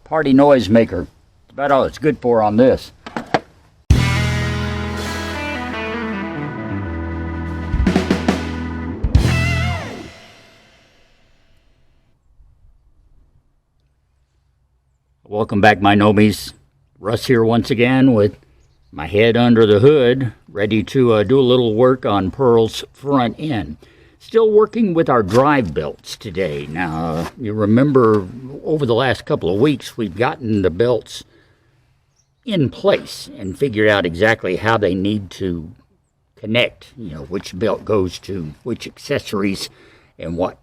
party noise maker. That's about all it's good for on this. Welcome back, my nomies. Russ here once again with my head under the hood, ready to do a little work on Pearl's front end. Still working with our drive belts today. Now, you remember over the last couple of weeks, we've gotten the belts in place and figured out exactly how they need to connect, which belt goes to which accessories and what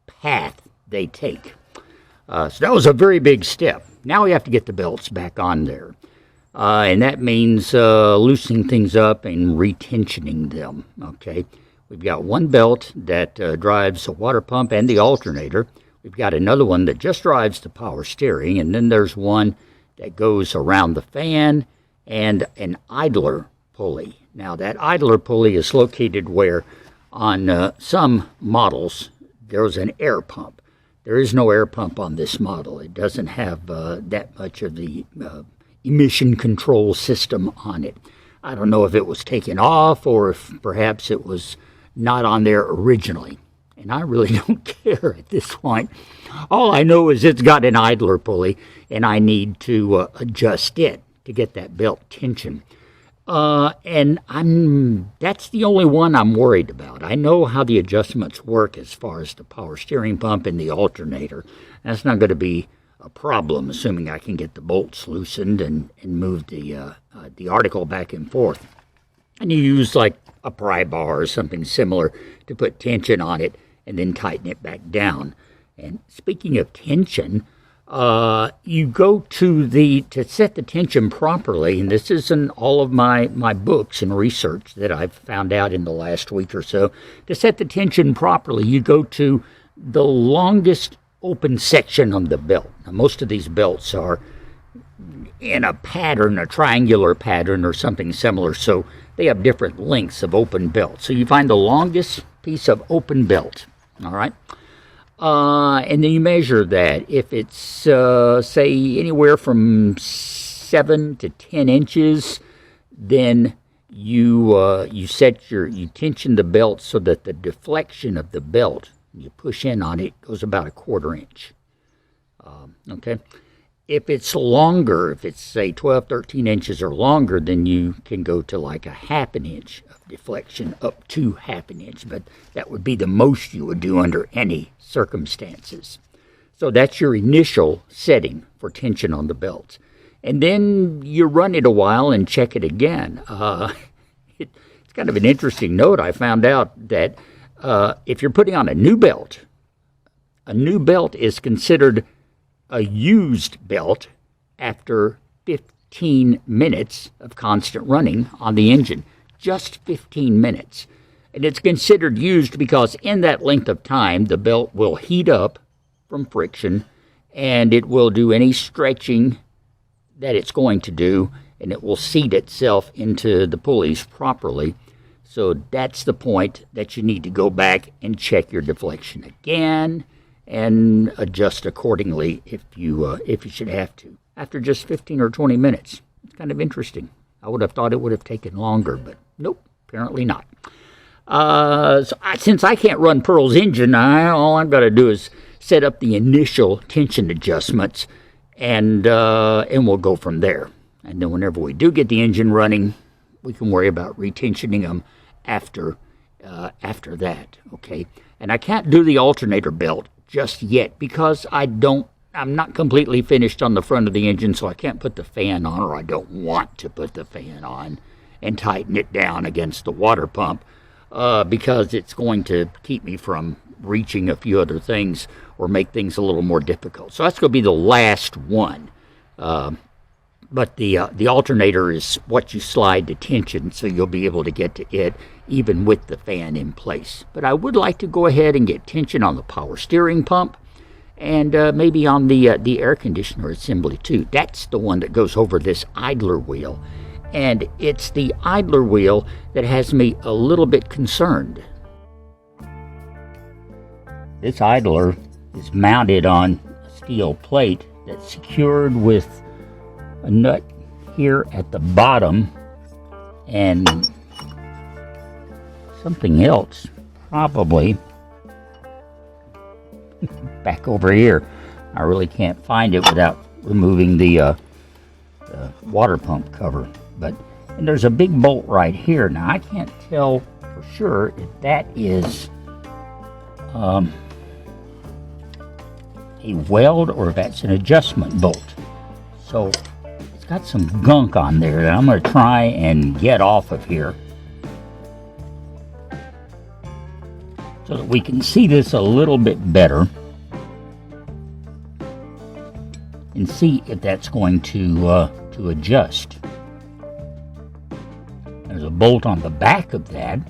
path they take. So that was a very big step. Now we have to get the belts back on there. And that means loosening things up and retensioning them, okay? We've got one belt that drives the water pump and the alternator. We've got another one that just drives the power steering. And then there's one that goes around the fan and an idler pulley. Now, that idler pulley is located where on some models there's an air pump. There is no air pump on this model. It doesn't have that much of the emission control system on it. I don't know if it was taken off or if perhaps it was not on there originally. And I really don't care at this point. All I know is it's got an idler pulley and I need to adjust it to get that belt tension. And that's the only one I'm worried about. I know how the adjustments work as far as the power steering pump and the alternator. That's not going to be a problem, assuming I can get the bolts loosened and move the article back and forth. And you use like a pry bar or something similar to put tension on it and then tighten it back down. And speaking of tension, you go to set the tension properly, and this is in all of my books and research that I've found out in the last week or so. To set the tension properly, you go to the longest open section of the belt. Now, most of these belts are in a pattern, a triangular pattern or something similar, so they have different lengths of open belt. So you find the longest piece of open belt, all right? And then you measure that. If it's, say, anywhere from 7 to 10 inches, then you tension the belt so that the deflection of the belt, you push in on it, goes about 1/4 inch. Okay? If it's longer, if it's, say, 12, 13 inches or longer, then you can go to like 1/2 inch of deflection, up to 1/2 inch. But that would be the most you would do under any circumstances. So that's your initial setting for tension on the belt. And then you run it a while and check it again. It's kind of an interesting note. I found out that if you're putting on a new belt is considered a used belt after 15 minutes of constant running on the engine. Just 15 minutes. And it's considered used because in that length of time, the belt will heat up from friction, and it will do any stretching that it's going to do, and it will seat itself into the pulleys properly. So that's the point that you need to go back and check your deflection again and adjust accordingly if you should have to. After just 15 or 20 minutes. It's kind of interesting. I would have thought it would have taken longer, but nope, apparently not. Since I can't run Pearl's engine, all I've got to do is set up the initial tension adjustments, and we'll go from there. And then whenever we do get the engine running, we can worry about retensioning them after that, okay? And I can't do the alternator belt just yet because I'm not completely finished on the front of the engine, so I can't put the fan on, or I don't want to put the fan on and tighten it down against the water pump because it's going to keep me from reaching a few other things or make things a little more difficult. So that's going to be the last one. But the alternator is what you slide to tension, so you'll be able to get to it even with the fan in place. But I would like to go ahead and get tension on the power steering pump and maybe on the air conditioner assembly too. That's the one that goes over this idler wheel. And it's the idler wheel that has me a little bit concerned. This idler is mounted on a steel plate that's secured with a nut here at the bottom and something else probably back over here. I really can't find it without removing the water pump cover. And there's a big bolt right here. Now I can't tell for sure if that is a weld or if that's an adjustment bolt. So it's got some gunk on there that I'm going to try and get off of here so that we can see this a little bit better and see if that's going to adjust. There's a bolt on the back of that.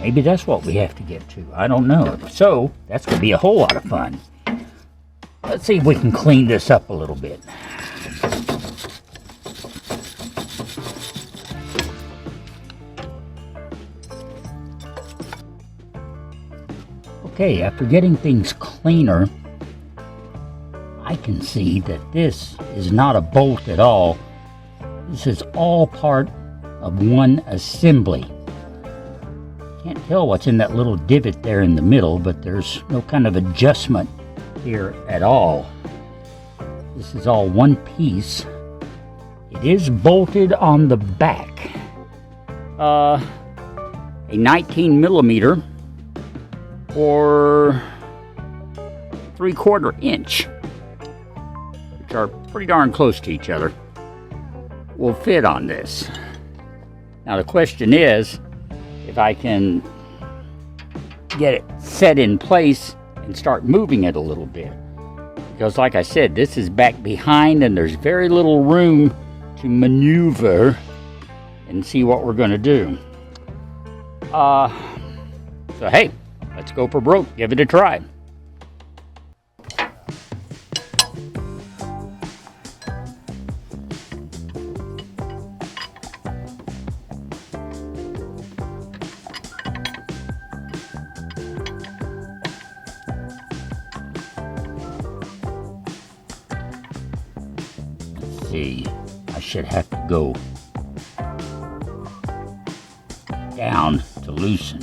Maybe that's what we have to get to. I don't know. So that's going to be a whole lot of fun. Let's see if we can clean this up a little bit. Okay, after getting things cleaner, I can see that this is not a bolt at all. This is all part of one assembly. Can't tell what's in that little divot there in the middle, but there's no kind of adjustment here at all. This is all one piece. It is bolted on the back. A 19 millimeter or 3/4 inch, which are pretty darn close to each other, will fit on this. Now the question is if I can get it set in place and start moving it a little bit. Because like I said, this is back behind and there's very little room to maneuver and see what we're going to do. So hey, let's go for broke. Give it a try. I should have to go down to loosen.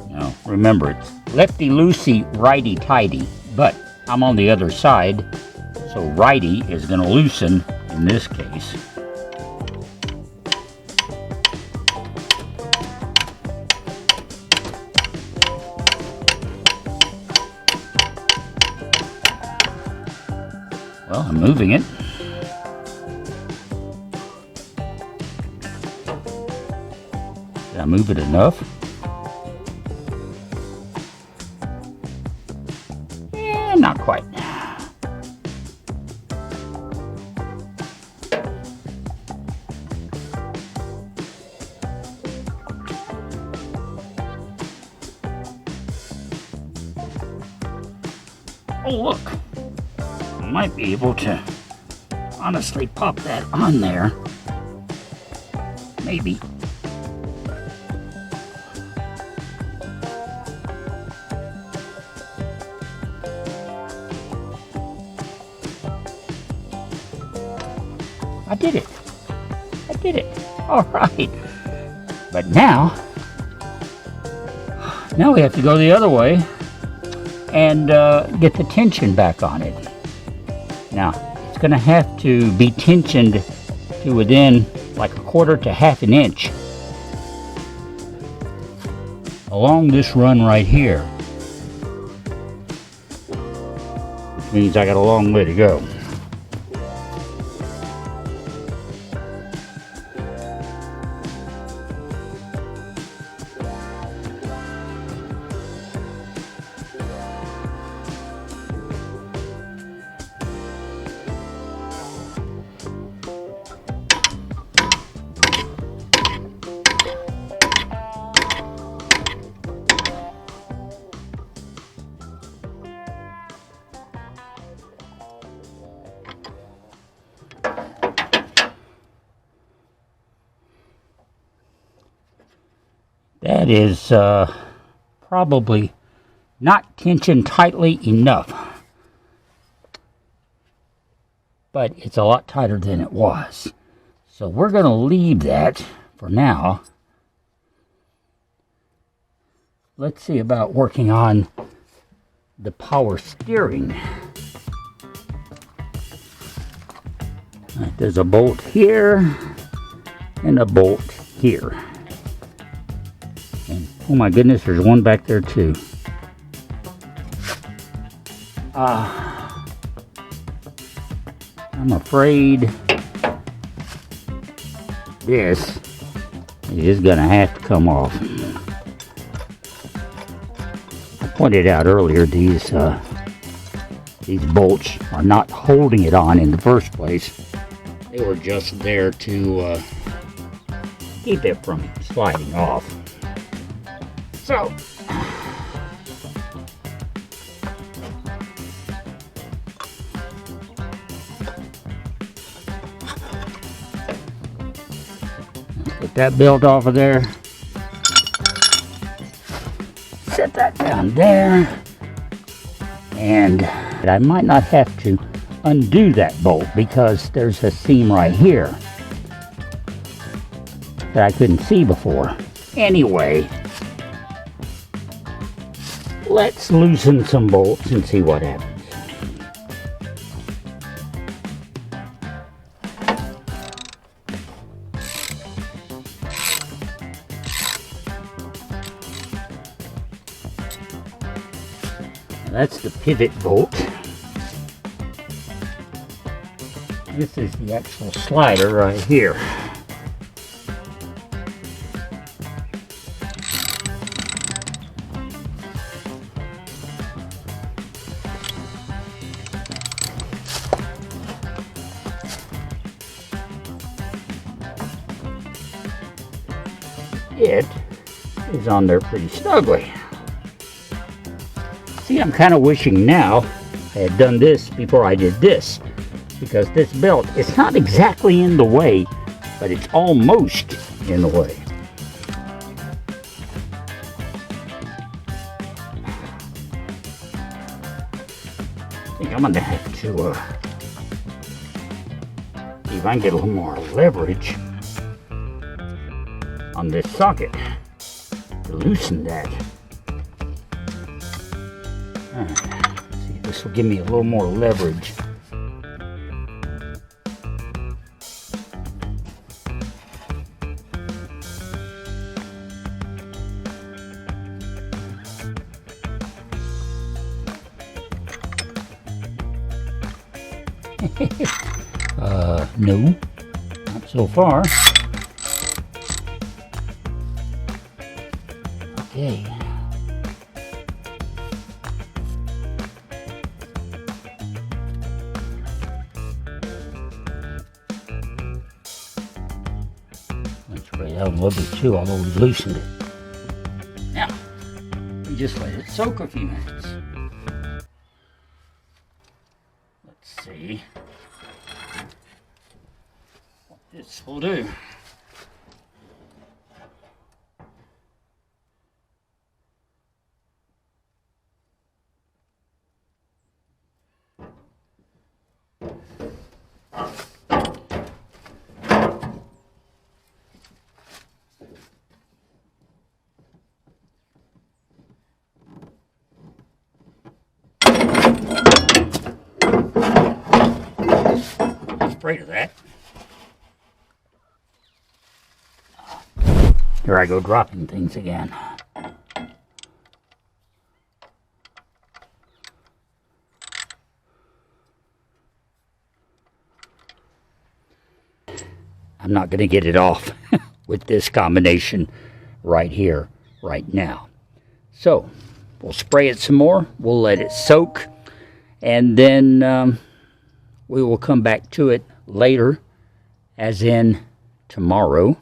Now remember, it's lefty loosey, righty tighty, but I'm on the other side, so righty is going to loosen in this case. Well, I'm moving it. Did I move it enough? Not quite. Oh, look. I might be able to honestly pop that on there. Maybe. I did it. I did it. All right. But now we have to go the other way and get the tension back on it. Now, it's going to have to be tensioned to within like 1/4 to 1/2 inch along this run right here, which means I got a long way to go. That is probably not tensioned tightly enough. but it's a lot tighter than it was. So we're going to leave that for now. Let's see about working on the power steering. Right, there's a bolt here and a bolt here. And oh my goodness, there's one back there too. I'm afraid this is gonna have to come off. I pointed out earlier these bolts are not holding it on in the first place. They were just there to keep it from sliding off. So get that belt off of there. Set that down there. And I might not have to undo that bolt because there's a seam right here that I couldn't see before. Anyway, let's loosen some bolts and see what happens. That's the pivot bolt. This is the actual slider right here. It is on there pretty snugly. See, I'm kind of wishing now I had done this before I did this, because this belt is not exactly in the way, but it's almost in the way. I think I'm going to have to see if I can get a little more leverage on this socket to loosen that. See, this will give me a little more leverage. No, not so far. Okay. Let's spray it out a little bit too, although we loosened it. Now, we just let it soak a few minutes. Let's see what this will do. Afraid of that. Here I go dropping things again. I'm not going to get it off with this combination right here, right now. So we'll spray it some more. We'll let it soak, and then we will come back to it later, as in tomorrow,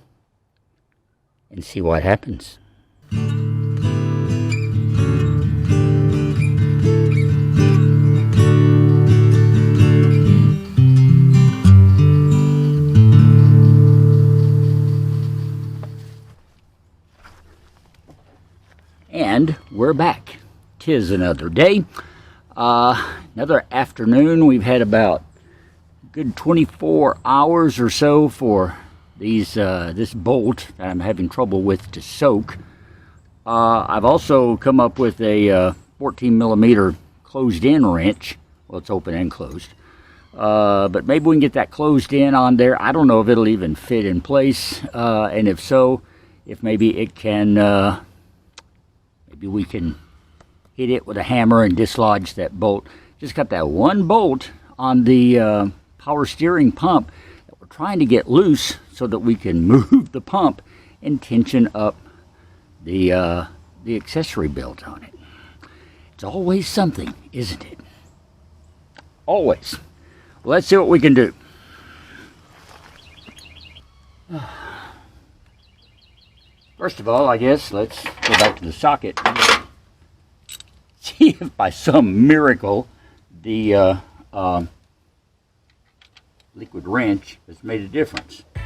and see what happens. And we're back. 'Tis another day. Another afternoon. We've had about good 24 hours or so for these this bolt that I'm having trouble with to soak. I've also come up with a 14 millimeter closed in wrench. Well, it's open and closed. But maybe we can get that closed in on there. I don't know if it'll even fit in place. And if so, if maybe it can, maybe we can hit it with a hammer and dislodge that bolt. Just got that one bolt on the power steering pump that we're trying to get loose so that we can move the pump and tension up the accessory belt on it. It's always something, isn't it? Always. Well, let's see what we can do. First of all, I guess let's go back to the socket. See if by some miracle the liquid wrench has made a difference. I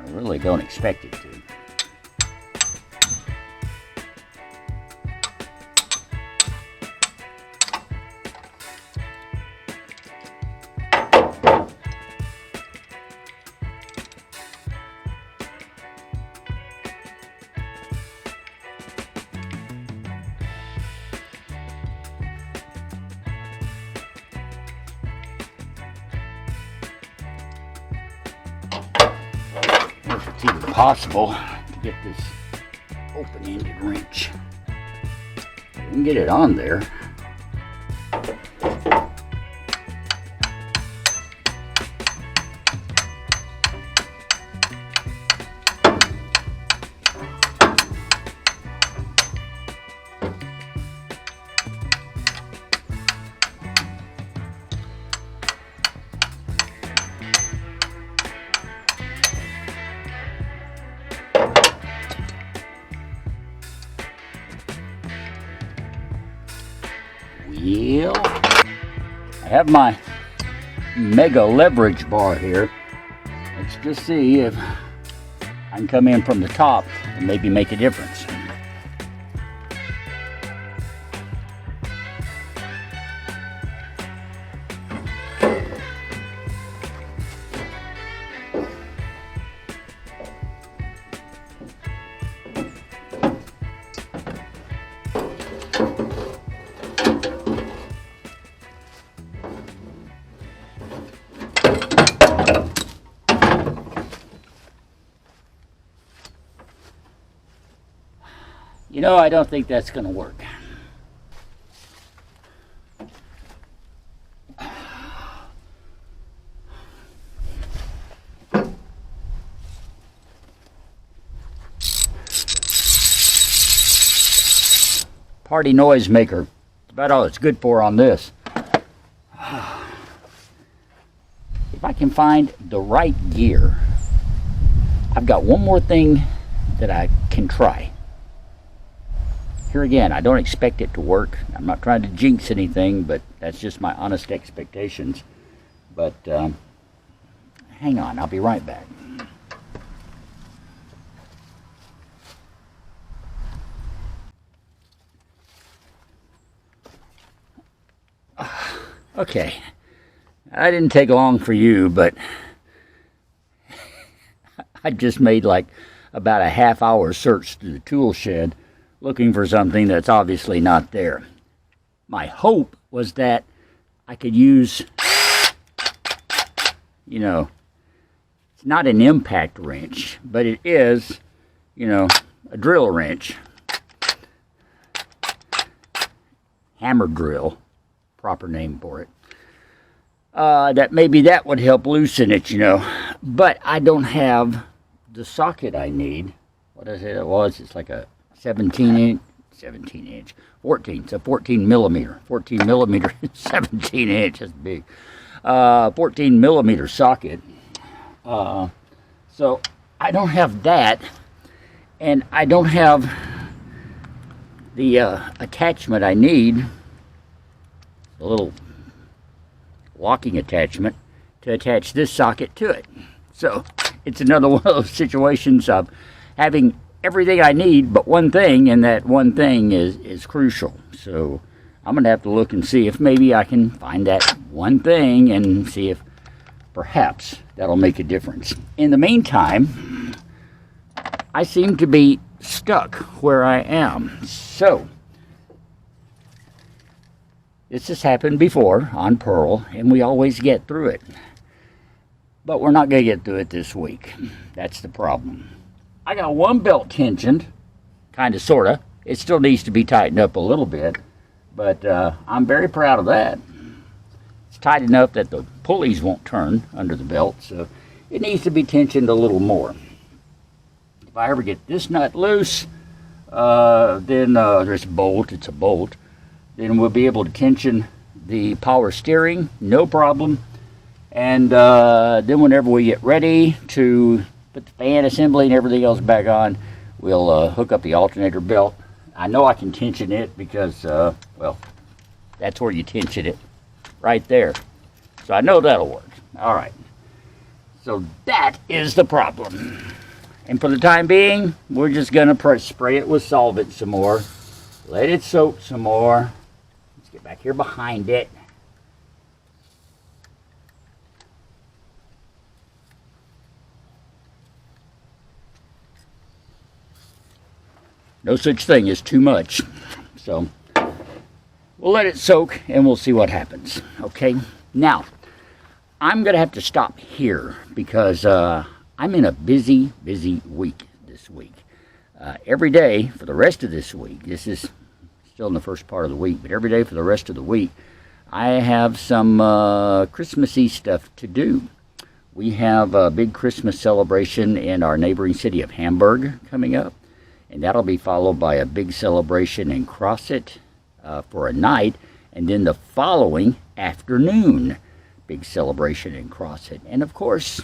really don't expect it to. It's even possible to get this open-ended wrench. We can get it on there. Well, I have my mega leverage bar here. Let's just see if I can come in from the top and maybe make a difference. You know, I don't think that's going to work. Party noise maker. That's about all it's good for on this. If I can find the right gear, I've got one more thing that I can try. Here again, I don't expect it to work. I'm not trying to jinx anything, but that's just my honest expectations. But hang on, I'll be right back. Okay, I didn't take long for you, but I just made like about a half-hour search through the tool shed looking for something that's obviously not there. My hope was that I could use, you know, it's not an impact wrench, but it is, you know, a drill wrench. Hammer drill, proper name for it. That maybe that would help loosen it, you know. But I don't have the socket I need. What I said it was, it's like a 14, it's a 14 millimeter, 17 inch, that's big, 14 millimeter socket, so I don't have that, and I don't have the attachment I need, a little locking attachment to attach this socket to it. So it's another one of those situations of having everything I need but one thing, and that one thing is crucial. So I'm gonna have to look and see if maybe I can find that one thing and see if perhaps that'll make a difference. In the meantime, I seem to be stuck where I am. So, this has happened before on Pearl, and we always get through it. But we're not going to get through it this week. That's the problem. I got one belt tensioned, kind of, sort of. It still needs to be tightened up a little bit, but I'm very proud of that. It's tight enough that the pulleys won't turn under the belt, so it needs to be tensioned a little more. If I ever get this nut loose, then there's a bolt, it's a bolt, then we'll be able to tension the power steering, no problem. And then whenever we get ready to put the fan assembly and everything else back on, we'll hook up the alternator belt. I know I can tension it because, well, that's where you tension it, right there. So I know that'll work. All right. So that is the problem. And for the time being, we're just going to spray it with solvent some more. Let it soak some more. Let's get back here behind it. No such thing as too much. So we'll let it soak and we'll see what happens. Okay, now I'm gonna have to stop here because I'm in a busy week this week. Every day for the rest of this week, this is still in the first part of the week, but every day for the rest of the week I have some Christmassy stuff to do. We have a big Christmas celebration in our neighboring city of Hamburg coming up. And that'll be followed by a big celebration in Crosset for a night. And then the following afternoon, big celebration in Crosset. And of course,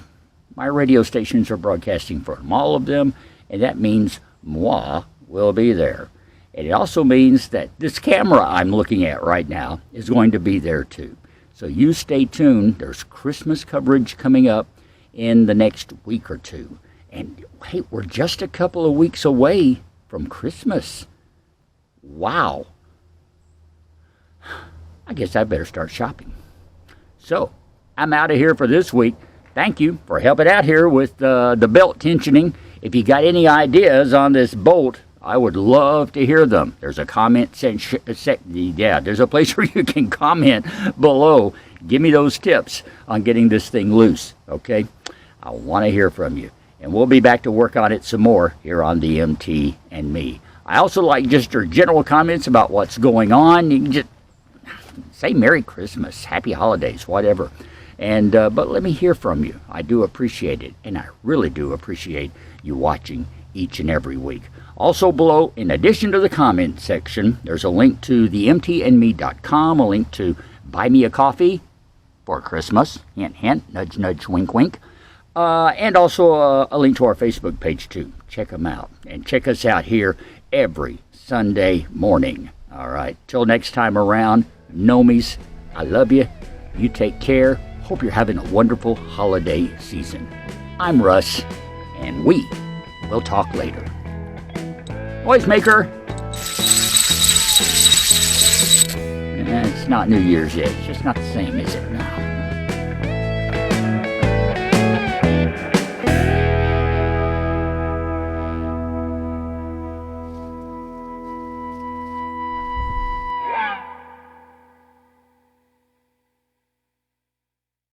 my radio stations are broadcasting from all of them. And that means moi will be there. And it also means that this camera I'm looking at right now is going to be there too. So you stay tuned. There's Christmas coverage coming up in the next week or two. And hey, we're just a couple of weeks away from Christmas. Wow. I guess I better start shopping. So, I'm out of here for this week. Thank you for helping out here with the belt tensioning. If you got any ideas on this bolt, I would love to hear them. There's a comment section. Yeah, there's a place where you can comment below. Give me those tips on getting this thing loose, okay? I want to hear from you. And we'll be back to work on it some more here on the MT and Me. I also like just your general comments about what's going on. You can just say Merry Christmas, Happy Holidays, whatever. And but let me hear from you. I do appreciate it, and I really do appreciate you watching each and every week. Also below, in addition to the comment section, there's a link to themtandme.com, a link to Buy Me a Coffee for Christmas. Hint, hint, nudge, nudge, wink, wink. And also a link to our Facebook page, too. Check them out. And check us out here every Sunday morning. All right. Till next time around, Nomies, I love you. You take care. Hope you're having a wonderful holiday season. I'm Russ, and we will talk later. Noise maker. It's not New Year's yet. It's just not the same, is it?